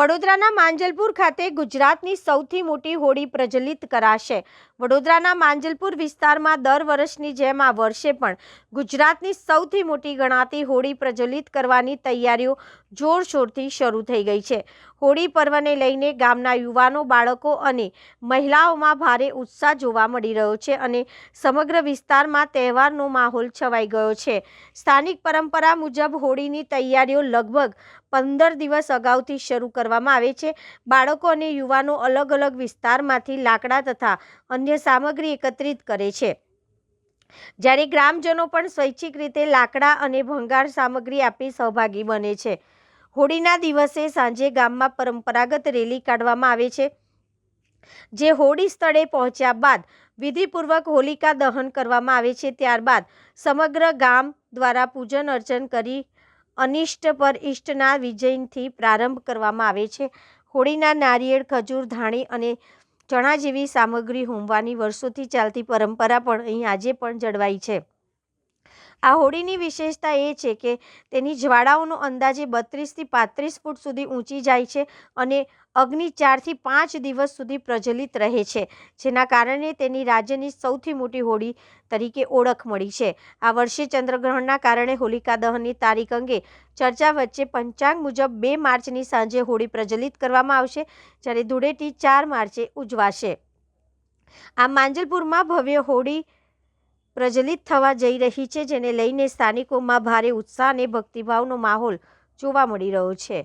વડોદરાના માંજલપુર ખાતે ગુજરાતની સૌથી મોટી હોળી પ્રજ્વલિત કરાશે। વડોદરાના માંજલપુર વિસ્તારમાં દર વર્ષની જેમ આ વર્ષે પણ ગુજરાતની સૌથી મોટી ગણાતી હોળી પ્રજ્વલિત કરવાની તૈયારીઓ જોરશોરથી શરૂ થઈ ગઈ છે। હોળી પર્વને લઈને ગામના યુવાનો, બાળકો અને મહિલાઓમાં ભારે ઉત્સાહ જોવા મળી રહ્યો છે અને સમગ્ર વિસ્તારમાં તહેવારનો માહોલ છવાઈ ગયો છે। સ્થાનિક પરંપરા મુજબ હોળીની તૈયારીઓ લગભગ 15 દિવસ અગાઉથી શરૂ કરવામાં આવે છે। બાળકો અને યુવાનો અલગ અલગ વિસ્તારમાંથી લાકડા તથા અન્ય સામગ્રી એકત્રિત કરે છે, જ્યારે ગ્રામજનો પણ સ્વૈચ્છિક રીતે લાકડા અને ભંગાર સામગ્રી આપી સહભાગી બને છે। હોળીના દિવસે સાંજે ગામમાં પરંપરાગત રેલી કાઢવામાં આવે છે, જે હોળી સ્થળે પહોંચ્યા બાદ વિધિપૂર્વક હોલિકા દહન કરવામાં આવે છે। ત્યારબાદ સમગ્ર ગામ દ્વારા પૂજન અર્ચન કરી અનિષ્ટ પર ઇષ્ટના વિજયથી પ્રારંભ કરવામાં આવે છે। હોળીના નારિયેળ, ખજૂર, ધાણી અને ચણા જેવી સામગ્રી હોમવાની વર્ષોથી ચાલતી પરંપરા પણ અહીં આજે પણ જળવાઈ છે। આ હોળીની વિશેષતા એ છે કે તેની જ્વાળાઓનો અંદાજે 32 થી 35 ફૂટ સુધી ઊંચી જાય છે અને અગ્નિ 4 થી 5 દિવસ સુધી પ્રજ્વલિત રહે છે, જેના કારણે તેની રાજ્યની સૌથી મોટી હોળી તરીકે ઓળખ મળી છે। આ વર્ષે ચંદ્રગ્રહણના કારણે હોલિકા દહનની તારીખ અંગે ચર્ચા વચ્ચે પંચાંગ મુજબ 2 માર્ચની સાંજે હોળી પ્રજ્વલિત કરવામાં આવશે, જ્યારે ધૂળેટી 4 માર્ચે ઉજવાશે। આ માંજલપુરમાં ભવ્ય હોળી પ્રજ્વલિત થવા જઈ રહી છે, જેને લઈને સ્થાનિકોમાં ભારે ઉત્સાહ અને ભક્તિભાવનો માહોલ જોવા મળી રહ્યો છે।